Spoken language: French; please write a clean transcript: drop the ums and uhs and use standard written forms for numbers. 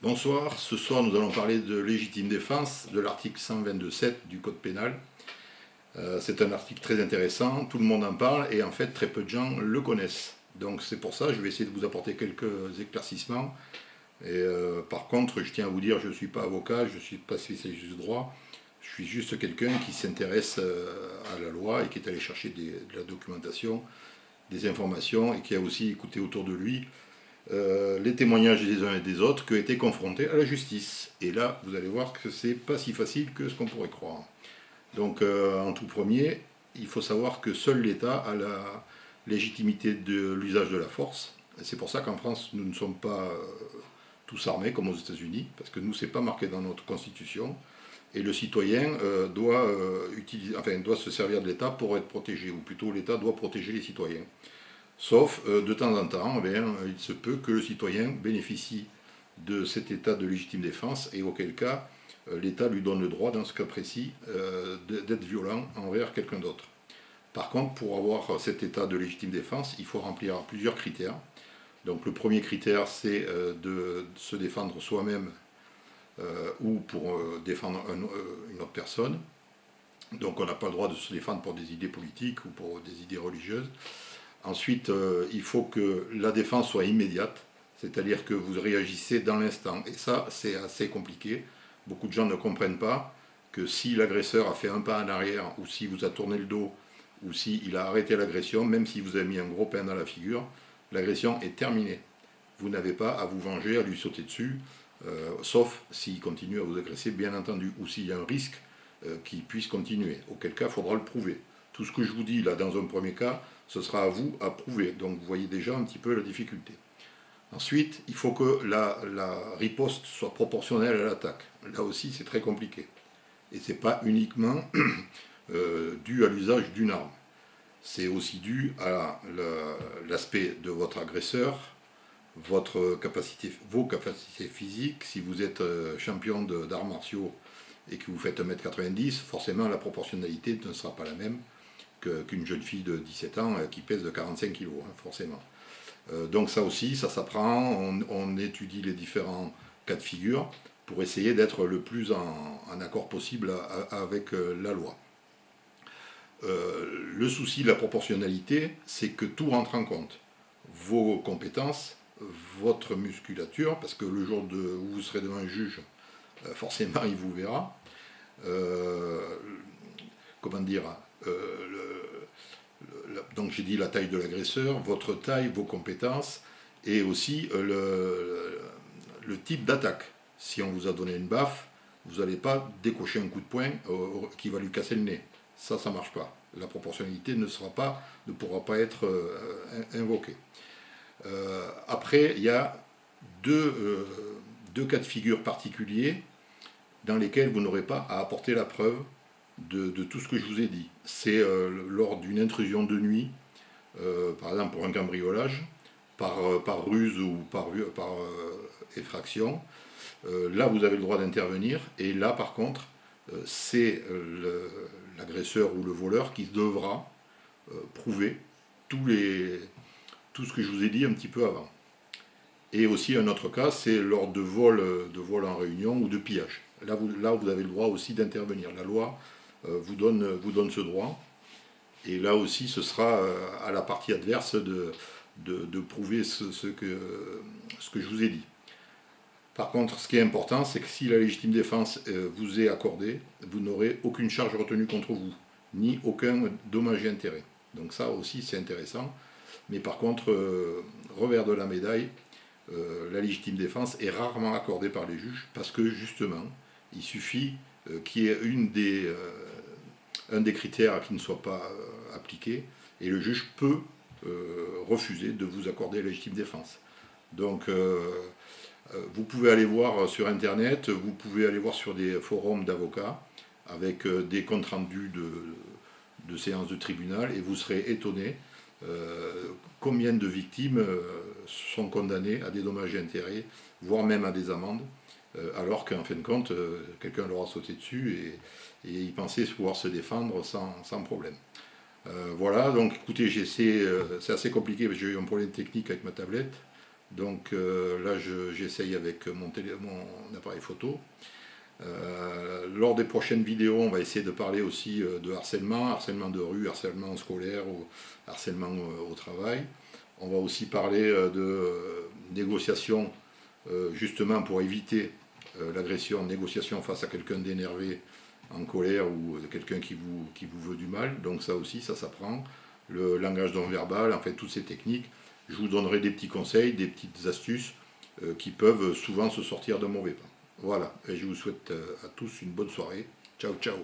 Bonsoir, ce soir nous allons parler de légitime défense, de l'article 122.7 du Code pénal. C'est un article très intéressant, tout le monde en parle et en fait très peu de gens le connaissent. Donc c'est pour ça que je vais essayer de vous apporter quelques éclaircissements. Par contre, je tiens à vous dire, je ne suis pas avocat, je ne suis pas spécialiste du droit, je suis juste quelqu'un qui s'intéresse à la loi et qui est allé chercher de la documentation, des informations et qui a aussi écouté autour de lui les témoignages des uns et des autres qui ont été confrontés à la justice. Et là, vous allez voir que c'est pas si facile que ce qu'on pourrait croire. Donc, en tout premier, il faut savoir que seul l'État a la légitimité de l'usage de la force. C'est pour ça qu'en France, nous ne sommes pas tous armés comme aux États-Unis, parce que nous, c'est pas marqué dans notre Constitution. Et le citoyen doit se servir de l'État pour être protégé, ou plutôt l'État doit protéger les citoyens. Sauf, de temps en temps, il se peut que le citoyen bénéficie de cet état de légitime défense, et auquel cas, l'État lui donne le droit, dans ce cas précis, d'être violent envers quelqu'un d'autre. Par contre, pour avoir cet état de légitime défense, il faut remplir plusieurs critères. Donc le premier critère, c'est de se défendre soi-même ou pour défendre une autre personne. Donc on n'a pas le droit de se défendre pour des idées politiques ou pour des idées religieuses. Ensuite, il faut que la défense soit immédiate, c'est-à-dire que vous réagissez dans l'instant. Et ça, c'est assez compliqué. Beaucoup de gens ne comprennent pas que si l'agresseur a fait un pas en arrière, ou si vous a tourné le dos, ou s'il a arrêté l'agression, même si vous avez mis un gros pain dans la figure, l'agression est terminée. Vous n'avez pas à vous venger, à lui sauter dessus, sauf s'il continue à vous agresser, bien entendu, ou s'il y a un risque qu'il puisse continuer, auquel cas il faudra le prouver. Tout ce que je vous dis là dans un premier cas, ce sera à vous à prouver. Donc vous voyez déjà un petit peu la difficulté. Ensuite, il faut que la riposte soit proportionnelle à l'attaque. Là aussi, c'est très compliqué. Et ce n'est pas uniquement dû à l'usage d'une arme. C'est aussi dû à l'aspect de votre agresseur, vos capacités physiques. Si vous êtes champion d'arts martiaux et que vous faites 1m90, forcément la proportionnalité ne sera pas la même qu'une jeune fille de 17 ans qui pèse de 45 kg, forcément. Donc ça aussi, ça s'apprend, on étudie les différents cas de figure pour essayer d'être le plus en accord possible avec la loi. Le souci de la proportionnalité, c'est que tout rentre en compte. Vos compétences, votre musculature, parce que le jour où vous serez devant un juge, forcément il vous verra. Donc j'ai dit la taille de l'agresseur, votre taille, vos compétences, et aussi le type d'attaque. Si on vous a donné une baffe, vous n'allez pas décocher un coup de poing qui va lui casser le nez. Ça ne marche pas. La proportionnalité ne pourra pas être invoquée. Après, il y a deux cas de figure particuliers dans lesquels vous n'aurez pas à apporter la preuve de tout ce que je vous ai dit. C'est lors d'une intrusion de nuit, par exemple pour un cambriolage, par ruse ou par effraction. Là, vous avez le droit d'intervenir, et là, par contre, c'est l'agresseur ou le voleur qui devra prouver tout ce que je vous ai dit un petit peu avant. Et aussi un autre cas, c'est lors de vol en réunion ou de pillage. Là, vous avez le droit aussi d'intervenir. La loi vous donne ce droit. Et là aussi, ce sera à la partie adverse de prouver ce que je vous ai dit. Par contre, ce qui est important, c'est que si la légitime défense vous est accordée, vous n'aurez aucune charge retenue contre vous, ni aucun dommage et intérêt. Donc ça aussi, c'est intéressant. Mais par contre, revers de la médaille, la légitime défense est rarement accordée par les juges, parce que justement, il suffit qu'il y ait un des critères qui ne soit pas appliqué, et le juge peut refuser de vous accorder la légitime défense. Donc vous pouvez aller voir sur internet, vous pouvez aller voir sur des forums d'avocats avec des comptes rendus de séances de tribunal, et vous serez étonné combien de victimes sont condamnées à des dommages et intérêts, voire même à des amendes, alors qu'en fin de compte, quelqu'un leur a sauté dessus et ils pensaient pouvoir se défendre sans problème. Voilà, donc écoutez, c'est assez compliqué parce que j'ai eu un problème technique avec ma tablette. Donc là, j'essaye avec mon appareil photo. Lors des prochaines vidéos, on va essayer de parler aussi de harcèlement de rue, harcèlement scolaire ou harcèlement au travail. On va aussi parler de négociation, justement pour éviter l'agression, négociation face à quelqu'un d'énervé, en colère ou quelqu'un qui vous veut du mal. Donc ça aussi, ça s'apprend. Le langage non verbal, en fait, toutes ces techniques. Je vous donnerai des petits conseils, des petites astuces qui peuvent souvent se sortir d'un mauvais pas. Voilà, et je vous souhaite à tous une bonne soirée. Ciao, ciao.